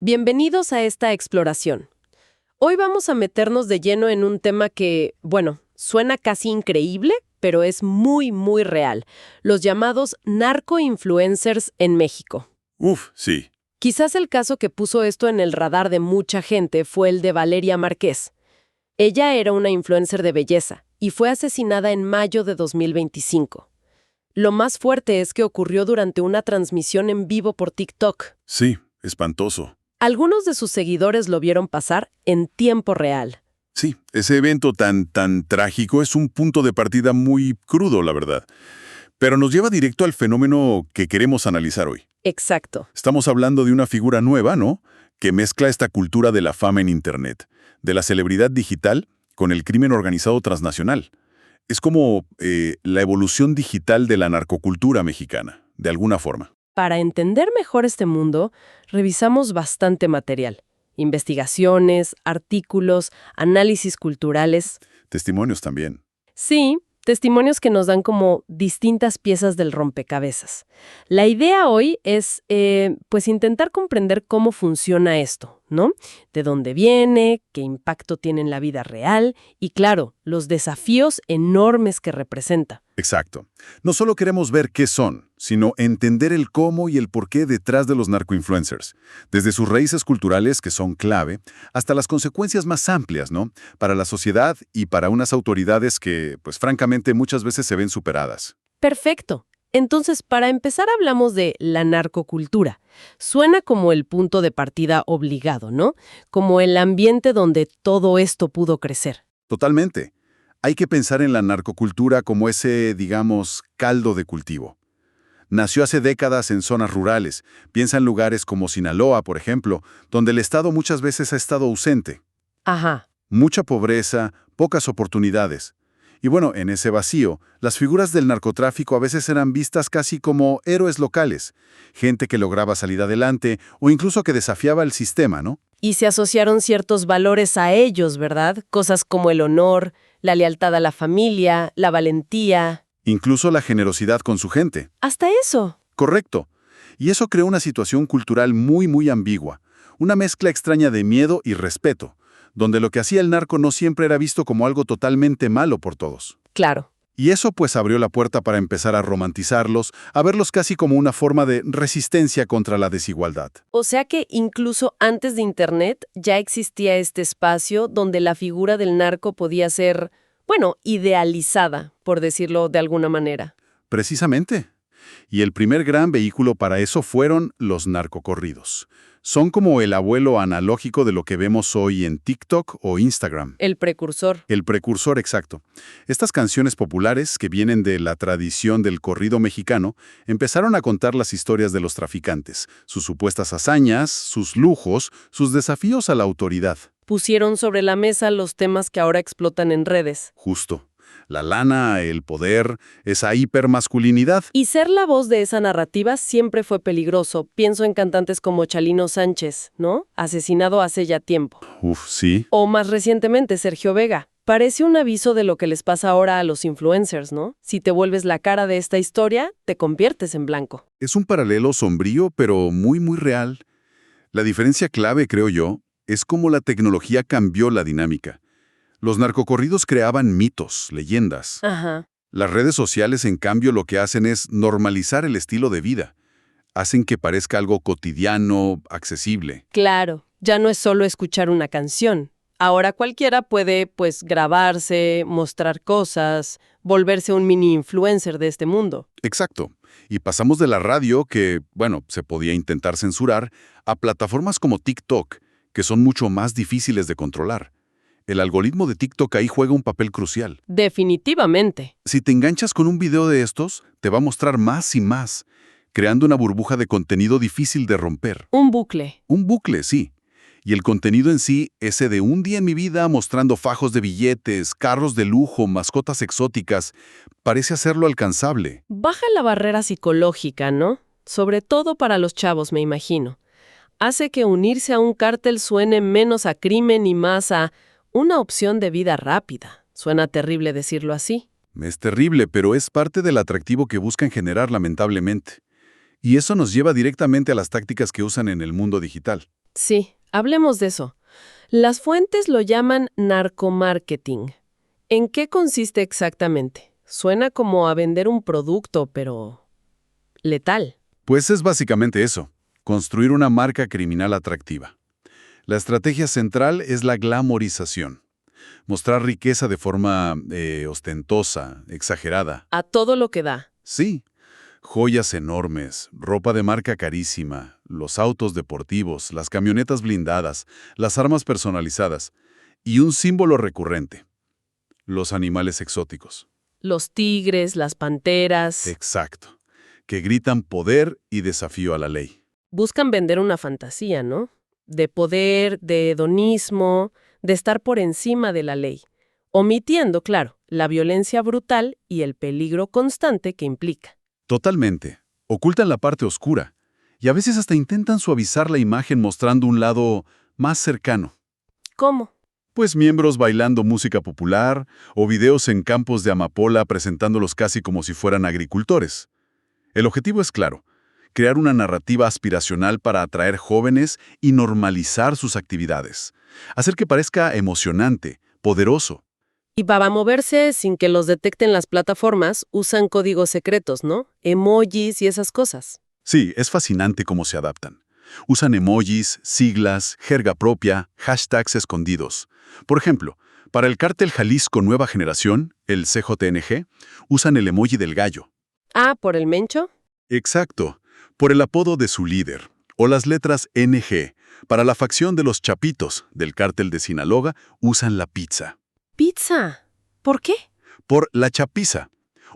Bienvenidos a esta exploración. Hoy vamos a meternos de lleno en un tema que, bueno, suena casi increíble, pero es muy, muy real. Los llamados narcoinfluencers en México. Sí. Quizás el caso que puso esto en el radar de mucha gente fue el de Valeria Márquez. Ella era una influencer de belleza y fue asesinada en mayo de 2025. Lo más fuerte es que ocurrió durante una transmisión en vivo por TikTok. Sí, espantoso. Algunos de sus seguidores lo vieron pasar en tiempo real. Sí, ese evento tan trágico es un punto de partida muy crudo, la verdad. Pero nos lleva directo al fenómeno que queremos analizar hoy. Exacto. Estamos hablando de una figura nueva, ¿no? Que mezcla esta cultura de la fama en Internet, de la celebridad digital con el crimen organizado transnacional. Es como la evolución digital de la narcocultura mexicana, de alguna forma. Para entender mejor este mundo, revisamos bastante material. Investigaciones, artículos, análisis culturales. Testimonios también. Sí, testimonios que nos dan como distintas piezas del rompecabezas. La idea hoy es, pues, intentar comprender cómo funciona esto, ¿no? De dónde viene, qué impacto tiene en la vida real y, claro, los desafíos enormes que representa. Exacto. No solo queremos ver qué son, sino entender el cómo y el por qué detrás de los narcoinfluencers, desde sus raíces culturales, que son clave, hasta las consecuencias más amplias, ¿no? Para la sociedad y para unas autoridades que, pues francamente, muchas veces se ven superadas. Perfecto. Entonces, para empezar hablamos de la narcocultura. Suena como el punto de partida obligado, ¿no? Como el ambiente donde todo esto pudo crecer. Totalmente. Hay que pensar en la narcocultura como ese, digamos, caldo de cultivo. Nació hace décadas en zonas rurales. Piensa en lugares como Sinaloa, por ejemplo, donde el Estado muchas veces ha estado ausente. Ajá. Mucha pobreza, pocas oportunidades. Y bueno, en ese vacío, las figuras del narcotráfico a veces eran vistas casi como héroes locales, gente que lograba salir adelante o incluso que desafiaba el sistema, ¿no? Y se asociaron ciertos valores a ellos, ¿verdad? Cosas como el honor, la lealtad a la familia, la valentía. Incluso la generosidad con su gente. Hasta eso. Correcto. Y eso creó una situación cultural muy ambigua, una mezcla extraña de miedo y respeto, donde lo que hacía el narco no siempre era visto como algo totalmente malo por todos. Claro. Y eso pues abrió la puerta para empezar a romantizarlos, a verlos casi como una forma de resistencia contra la desigualdad. O sea que incluso antes de Internet ya existía este espacio donde la figura del narco podía ser, bueno, idealizada, por decirlo de alguna manera. Precisamente. Y el primer gran vehículo para eso fueron los narcocorridos. Son como el abuelo analógico de lo que vemos hoy en TikTok o Instagram. El precursor. El precursor exacto. Estas canciones populares, que vienen de la tradición del corrido mexicano, empezaron a contar las historias de los traficantes, sus supuestas hazañas, sus lujos, sus desafíos a la autoridad. Pusieron sobre la mesa los temas que ahora explotan en redes. Justo. La lana, el poder, esa hipermasculinidad. Y ser la voz de esa narrativa siempre fue peligroso. Pienso en cantantes como Chalino Sánchez, ¿no? Asesinado hace ya tiempo. Sí. O más recientemente Sergio Vega. Parece un aviso de lo que les pasa ahora a los influencers, ¿no? Si te vuelves la cara de esta historia, te conviertes en blanco. Es un paralelo sombrío, pero muy real. La diferencia clave, creo yo, es cómo la tecnología cambió la dinámica. Los narcocorridos creaban mitos, leyendas. Ajá. Las redes sociales, en cambio, lo que hacen es normalizar el estilo de vida. Hacen que parezca algo cotidiano, accesible. Claro, ya no es solo escuchar una canción. Ahora cualquiera puede, pues, grabarse, mostrar cosas, volverse un mini influencer de este mundo. Exacto. Y pasamos de la radio, que, bueno, se podía intentar censurar, a plataformas como TikTok, que son mucho más difíciles de controlar. El algoritmo de TikTok ahí juega un papel crucial. Definitivamente. Si te enganchas con un video de estos, te va a mostrar más y más, creando una burbuja de contenido difícil de romper. Un bucle. Un bucle, sí. Y el contenido en sí, ese de un día en mi vida mostrando fajos de billetes, carros de lujo, mascotas exóticas, parece hacerlo alcanzable. Baja la barrera psicológica, ¿no? Sobre todo para los chavos, me imagino. Hace que unirse a un cártel suene menos a crimen y más a una opción de vida rápida. Suena terrible decirlo así. Es terrible, pero es parte del atractivo que buscan generar, lamentablemente. Y eso nos lleva directamente a las tácticas que usan en el mundo digital. Sí, hablemos de eso. Las fuentes lo llaman narcomarketing. ¿En qué consiste exactamente? Suena como a vender un producto, pero letal. Pues es básicamente eso, construir una marca criminal atractiva. La estrategia central es la glamorización. Mostrar riqueza de forma ostentosa, exagerada. A todo lo que da. Sí, joyas enormes, ropa de marca carísima, los autos deportivos, las camionetas blindadas, las armas personalizadas y un símbolo recurrente, los animales exóticos. Los tigres, las panteras. Exacto, que gritan poder y desafío a la ley. Buscan vender una fantasía, ¿no? De poder, de hedonismo, de estar por encima de la ley. Omitiendo, claro, la violencia brutal y el peligro constante que implica. Totalmente. Ocultan la parte oscura y a veces hasta intentan suavizar la imagen mostrando un lado más cercano. ¿Cómo? Pues miembros bailando música popular o videos en campos de amapola presentándolos casi como si fueran agricultores. El objetivo es claro, crear una narrativa aspiracional para atraer jóvenes y normalizar sus actividades. Hacer que parezca emocionante, poderoso. Y para moverse sin que los detecten las plataformas, usan códigos secretos, ¿no? Emojis y esas cosas. Sí, es fascinante cómo se adaptan. Usan emojis, siglas, jerga propia, hashtags escondidos. Por ejemplo, para el cártel Jalisco Nueva Generación, el CJNG, usan el emoji del gallo. Ah, ¿por el mencho? Exacto, por el apodo de su líder. O las letras NG. Para la facción de los Chapitos, del cártel de Sinaloa, usan la pizza. Pizza. ¿Por qué? Por la chapiza.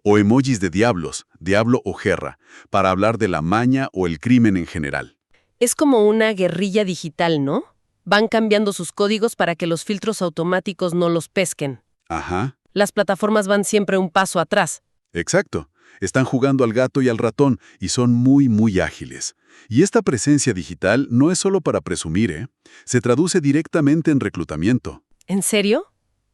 O emojis de diablos, diablo o jerra, para hablar de la maña o el crimen en general. Es como una guerrilla digital, ¿no? Van cambiando sus códigos para que los filtros automáticos no los pesquen. Ajá, Las plataformas van siempre un paso atrás. exacto. Están jugando al gato y al ratón y son muy ágiles. Y esta presencia digital no es solo para presumir, ¿eh? Se traduce directamente en reclutamiento. ¿En serio?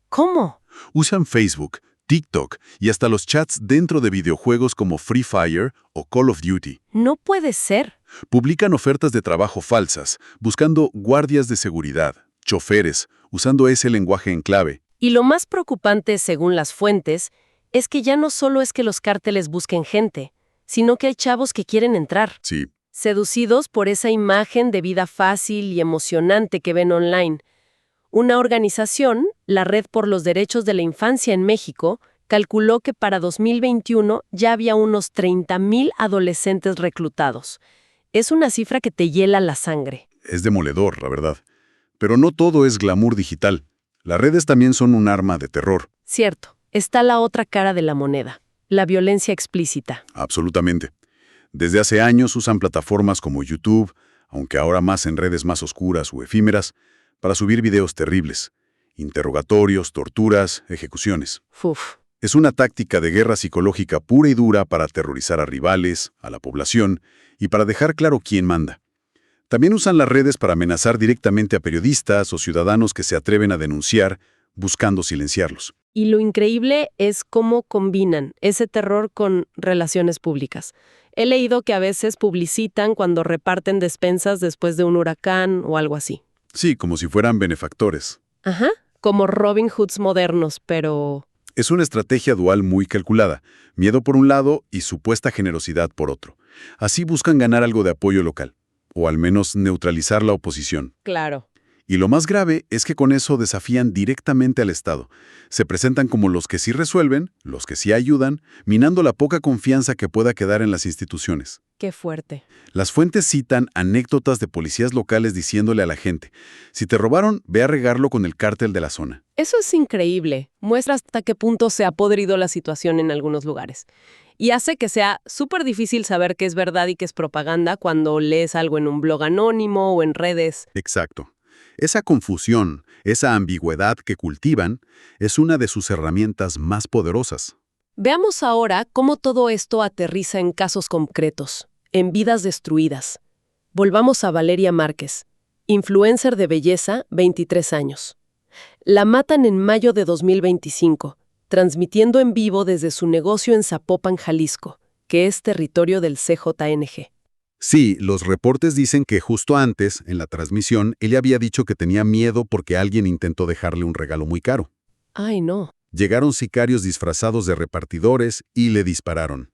¿Cómo? Usan Facebook, TikTok y hasta los chats dentro de videojuegos como Free Fire o Call of Duty. No puede ser. Publican ofertas de trabajo falsas, buscando guardias de seguridad, choferes, usando ese lenguaje en clave. Y lo más preocupante, según las fuentes, es que ya no solo es que los cárteles busquen gente, sino que hay chavos que quieren entrar, Sí, seducidos por esa imagen de vida fácil y emocionante que ven online. Una organización, la Red por los Derechos de la Infancia en México, calculó que para 2021 ya había unos 30,000 adolescentes reclutados. Es una cifra que te hiela la sangre. es demoledor, la verdad. Pero no todo es glamour digital. Las redes también son un arma de terror. Cierto, está la otra cara de la moneda, la violencia explícita. Absolutamente. Desde hace años usan plataformas como YouTube, aunque ahora más en redes más oscuras o efímeras, para subir videos terribles. Interrogatorios, torturas, ejecuciones. Uf. Es una táctica de guerra psicológica pura y dura para aterrorizar a rivales, a la población y para dejar claro quién manda. También usan las redes para amenazar directamente a periodistas o ciudadanos que se atreven a denunciar, buscando silenciarlos. Y lo increíble es cómo combinan ese terror con relaciones públicas. He leído que a veces publicitan cuando reparten despensas después de un huracán o algo así. Sí, como si fueran benefactores. Ajá, como Robin Hoods modernos, pero... Es una estrategia dual muy calculada, miedo por un lado y supuesta generosidad por otro. Así buscan ganar algo de apoyo local, o al menos neutralizar la oposición. Claro. Y lo más grave es que con eso desafían directamente al Estado. Se presentan como los que sí resuelven, los que sí ayudan, minando la poca confianza que pueda quedar en las instituciones. Qué fuerte. Las fuentes citan anécdotas de policías locales diciéndole a la gente, si te robaron, ve a regarlo con el cártel de la zona. Eso es increíble. Muestra hasta qué punto se ha podrido la situación en algunos lugares. Y hace que sea súper difícil saber qué es verdad y qué es propaganda cuando lees algo en un blog anónimo o en redes. Exacto. Esa confusión, esa ambigüedad que cultivan, es una de sus herramientas más poderosas. Veamos ahora cómo todo esto aterriza en casos concretos, en vidas destruidas. Volvamos a Valeria Márquez, influencer de belleza, 23 años. La matan en mayo de 2025, transmitiendo en vivo desde su negocio en Zapopan, Jalisco, que es territorio del CJNG. Sí, los reportes dicen que justo antes, en la transmisión, él había dicho que tenía miedo porque alguien intentó dejarle un regalo muy caro. Ay, no. Llegaron sicarios disfrazados de repartidores y le dispararon.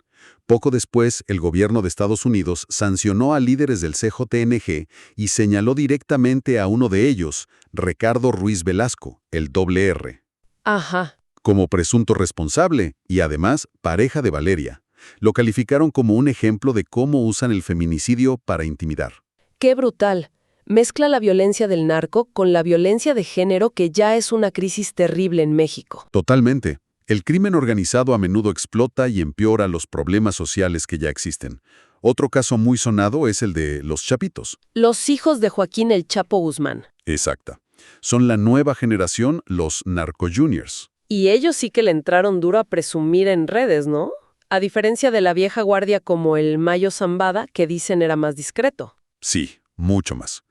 Poco después, el gobierno de Estados Unidos sancionó a líderes del CJNG y señaló directamente a uno de ellos, Ricardo Ruiz Velasco, el doble R, Ajá. como presunto responsable y además pareja de Valeria. Lo calificaron como un ejemplo de cómo usan el feminicidio para intimidar. Qué brutal. Mezcla la violencia del narco con la violencia de género que ya es una crisis terrible en México. Totalmente. El crimen organizado a menudo explota y empeora los problemas sociales que ya existen. Otro caso muy sonado es el de los Chapitos. Los hijos de Joaquín El Chapo Guzmán. Exacta. Son la nueva generación, los narco-juniors. Y ellos sí que le entraron duro a presumir en redes, ¿no? A diferencia de la vieja guardia como el Mayo Zambada, que dicen era más discreto. Sí, mucho más.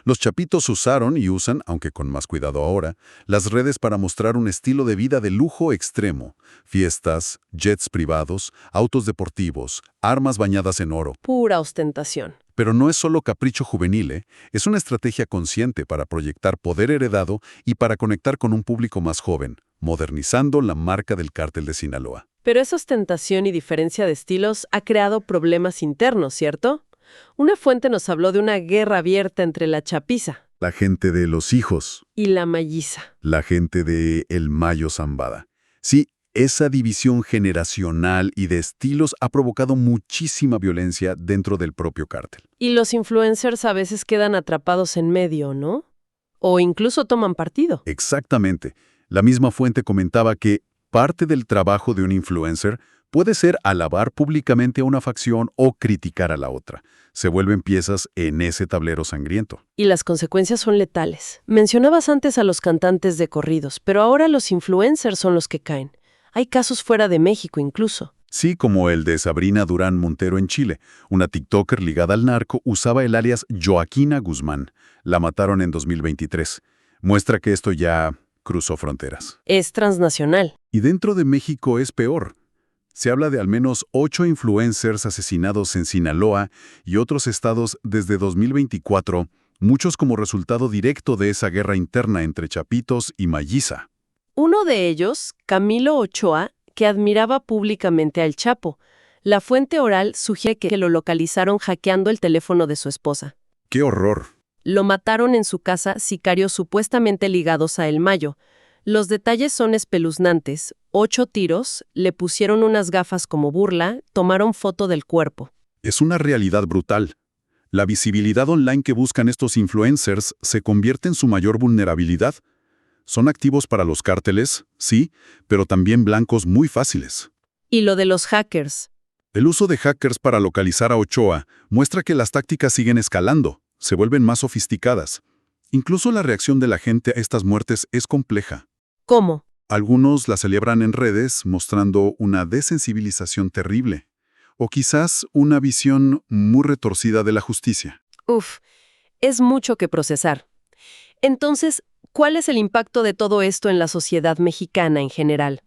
Los Chapitos usaron y usan, aunque con más cuidado ahora, las redes para mostrar un estilo de vida de lujo extremo. Fiestas, jets privados, autos deportivos, armas bañadas en oro. Pura ostentación. Pero no es solo capricho juvenil, ¿eh? Es una estrategia consciente para proyectar poder heredado y para conectar con un público más joven, modernizando la marca del cártel de Sinaloa. Pero esa ostentación y diferencia de estilos ha creado problemas internos, ¿cierto? Una fuente nos habló de una guerra abierta entre la chapiza La gente de los hijos, y la malliza. la gente de El Mayo Zambada. Sí, esa división generacional y de estilos ha provocado muchísima violencia dentro del propio cártel. Y los influencers a veces quedan atrapados en medio, ¿no? O incluso toman partido. Exactamente. La misma fuente comentaba que parte del trabajo de un influencer puede ser alabar públicamente a una facción o criticar a la otra. Se vuelven piezas en ese tablero sangriento. Y las consecuencias son letales. Mencionabas antes a los cantantes de corridos, pero ahora los influencers son los que caen. Hay casos fuera de México incluso. Sí, como el de Sabrina Durán Montero en Chile. Una TikToker ligada al narco usaba el alias Joaquina Guzmán. La mataron en 2023. Muestra que esto ya cruzó fronteras. Es transnacional. Y dentro de México es peor. Se habla de al menos 8 influencers asesinados en Sinaloa y otros estados desde 2024, muchos como resultado directo de esa guerra interna entre Chapitos y Malliza. Uno de ellos, Camilo Ochoa, que admiraba públicamente al Chapo. La fuente oral sugiere que lo localizaron hackeando el teléfono de su esposa. ¡Qué horror! Lo mataron en su casa sicarios supuestamente ligados a El Mayo. Los detalles son espeluznantes. 8 tiros, le pusieron unas gafas como burla, tomaron foto del cuerpo. Es una realidad brutal. La visibilidad online que buscan estos influencers se convierte en su mayor vulnerabilidad. Son activos para los cárteles, sí, pero también blancos muy fáciles. Y lo de los hackers. El uso de hackers para localizar a Ochoa muestra que las tácticas siguen escalando, se vuelven más sofisticadas. Incluso la reacción de la gente a estas muertes es compleja. ¿Cómo? Algunos la celebran en redes mostrando una desensibilización terrible, o quizás una visión muy retorcida de la justicia. Uf, es mucho que procesar. Entonces, ¿cuál es el impacto de todo esto en la sociedad mexicana en general,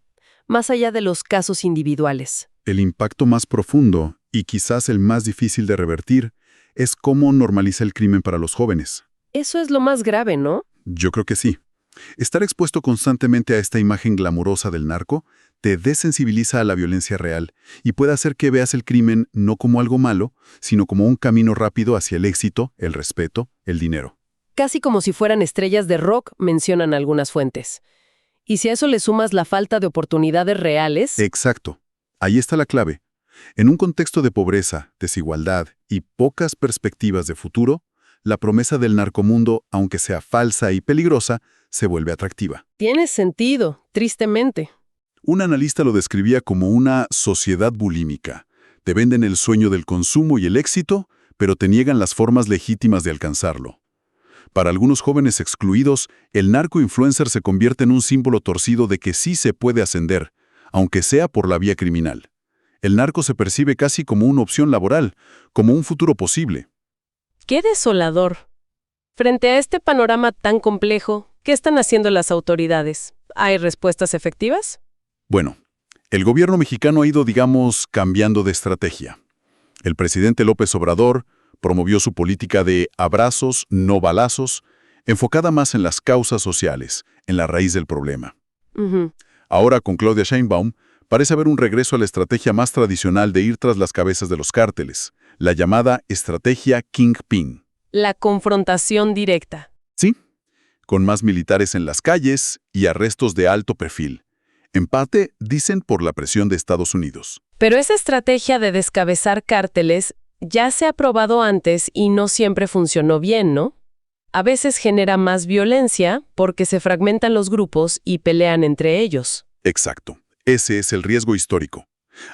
más allá de los casos individuales? El impacto más profundo, y quizás el más difícil de revertir, es cómo normaliza el crimen para los jóvenes. Eso es lo más grave, ¿no? Yo creo que sí. Estar expuesto constantemente a esta imagen glamurosa del narco te desensibiliza a la violencia real y puede hacer que veas el crimen no como algo malo, sino como un camino rápido hacia el éxito, el respeto, el dinero. Casi como si fueran estrellas de rock, mencionan algunas fuentes. Y si a eso le sumas la falta de oportunidades reales... Exacto. Ahí está la clave. En un contexto de pobreza, desigualdad y pocas perspectivas de futuro, la promesa del narcomundo, aunque sea falsa y peligrosa, se vuelve atractiva. Tiene sentido, tristemente. Un analista lo describía como una sociedad bulímica. Te venden el sueño del consumo y el éxito, pero te niegan las formas legítimas de alcanzarlo. Para algunos jóvenes excluidos, el narco-influencer se convierte en un símbolo torcido de que sí se puede ascender, aunque sea por la vía criminal. El narco se percibe casi como una opción laboral, como un futuro posible. ¡Qué desolador! Frente a este panorama tan complejo, ¿qué están haciendo las autoridades? ¿Hay respuestas efectivas? Bueno, el gobierno mexicano ha ido, digamos, cambiando de estrategia. El presidente López Obrador, Promovió su política de abrazos, no balazos, enfocada más en las causas sociales, en la raíz del problema. Ujú. Ahora, con Claudia Sheinbaum, parece haber un regreso a la estrategia más tradicional de ir tras las cabezas de los cárteles, la llamada estrategia Kingpin. La confrontación directa. Sí, con más militares en las calles y arrestos de alto perfil. En parte, dicen por la presión de Estados Unidos. Pero esa estrategia de descabezar cárteles ya se ha probado antes y no siempre funcionó bien, ¿no? A veces genera más violencia porque se fragmentan los grupos y pelean entre ellos. Exacto. Ese es el riesgo histórico.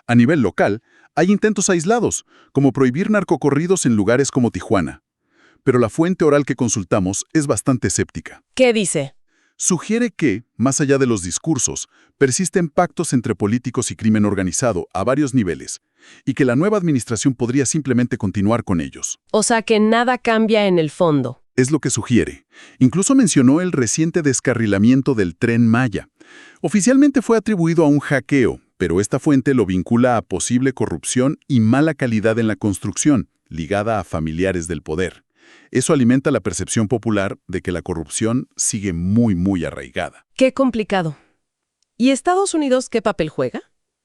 A nivel local, hay intentos aislados, como prohibir narcocorridos en lugares como Tijuana. Pero la fuente oral que consultamos es bastante escéptica. ¿Qué dice? Sugiere que, más allá de los discursos, persisten pactos entre políticos y crimen organizado a varios niveles, y que la nueva administración podría simplemente continuar con ellos. O sea que nada cambia en el fondo. Es lo que sugiere. Incluso mencionó el reciente descarrilamiento del Tren Maya. Oficialmente fue atribuido a un hackeo, pero esta fuente lo vincula a posible corrupción y mala calidad en la construcción, ligada a familiares del poder. Eso alimenta la percepción popular de que la corrupción sigue muy arraigada. Qué complicado. ¿Y Estados Unidos qué papel juega?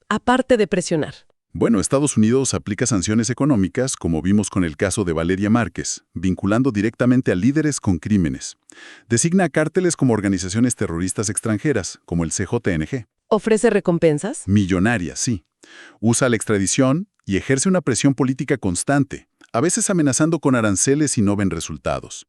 Aparte de presionar. Bueno, Estados Unidos aplica sanciones económicas, como vimos con el caso de Valeria Márquez, vinculando directamente a líderes con crímenes. Designa a cárteles como organizaciones terroristas extranjeras, como el CJNG. ¿Ofrece recompensas? Millonarias, sí. Usa la extradición y ejerce una presión política constante, a veces amenazando con aranceles si no ven resultados.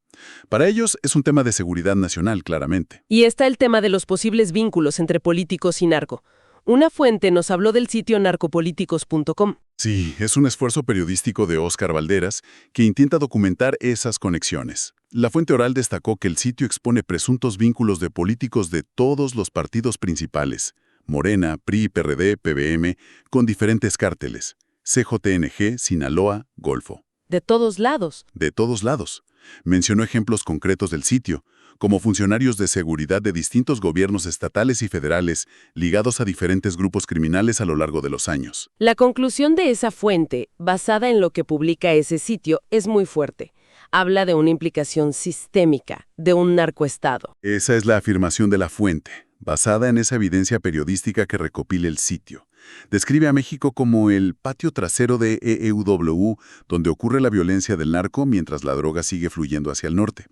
Para ellos es un tema de seguridad nacional, claramente. Y está el tema de los posibles vínculos entre políticos y narco. Una fuente nos habló del sitio narcopolíticos.com. Sí, es un esfuerzo periodístico de Óscar Valderas que intenta documentar esas conexiones. La fuente oral destacó que el sitio expone presuntos vínculos de políticos de todos los partidos principales, Morena, PRI, PRD, PBM, con diferentes cárteles, CJNG, Sinaloa, Golfo. De todos lados. De todos lados. Mencionó ejemplos concretos del sitio, como funcionarios de seguridad de distintos gobiernos estatales y federales ligados a diferentes grupos criminales a lo largo de los años. La conclusión de esa fuente, basada en lo que publica ese sitio, es muy fuerte. Habla de una implicación sistémica, de un narcoestado. Esa es la afirmación de la fuente, basada en esa evidencia periodística que recopila el sitio. Describe a México como el patio trasero de EEW, donde ocurre la violencia del narco mientras la droga sigue fluyendo hacia el norte.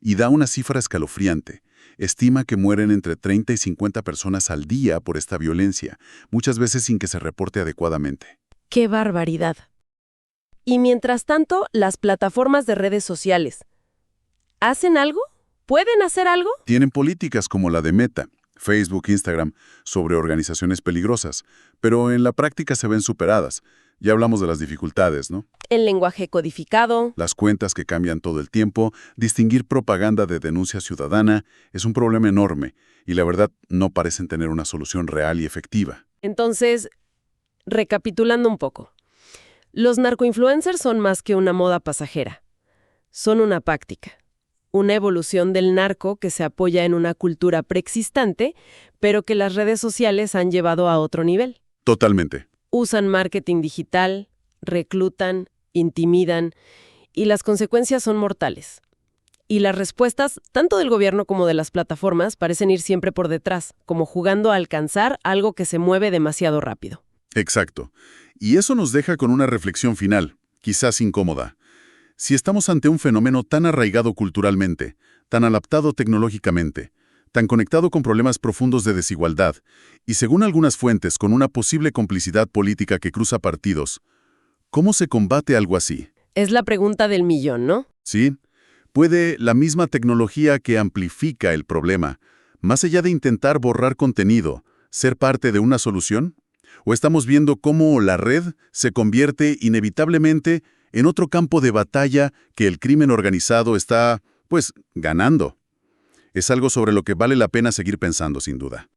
Y da una cifra escalofriante. Estima que mueren entre 30 y 50 personas al día por esta violencia, muchas veces sin que se reporte adecuadamente. ¡Qué barbaridad! Y mientras tanto, las plataformas de redes sociales, ¿hacen algo? ¿Pueden hacer algo? Tienen políticas como la de Meta, Facebook, Instagram, sobre organizaciones peligrosas, pero en la práctica se ven superadas. Ya hablamos de las dificultades, ¿no? El lenguaje codificado. Las cuentas que cambian todo el tiempo, distinguir propaganda de denuncia ciudadana, es un problema enorme, y la verdad no parecen tener una solución real y efectiva. Entonces, recapitulando un poco, los narcoinfluencers son más que una moda pasajera. Son una práctica. Una evolución del narco que se apoya en una cultura preexistente, pero que las redes sociales han llevado a otro nivel. Totalmente. Usan marketing digital, reclutan, intimidan, y las consecuencias son mortales. Y las respuestas, tanto del gobierno como de las plataformas, parecen ir siempre por detrás, como jugando a alcanzar algo que se mueve demasiado rápido. Exacto. Y eso nos deja con una reflexión final, quizás incómoda. Si estamos ante un fenómeno tan arraigado culturalmente, tan adaptado tecnológicamente, tan conectado con problemas profundos de desigualdad, y según algunas fuentes con una posible complicidad política que cruza partidos, ¿cómo se combate algo así? Es la pregunta del millón, ¿no? Sí. ¿Puede la misma tecnología que amplifica el problema, más allá de intentar borrar contenido, ser parte de una solución? ¿O estamos viendo cómo la red se convierte inevitablemente en otro campo de batalla que el crimen organizado está, ganando? Es algo sobre lo que vale la pena seguir pensando, sin duda.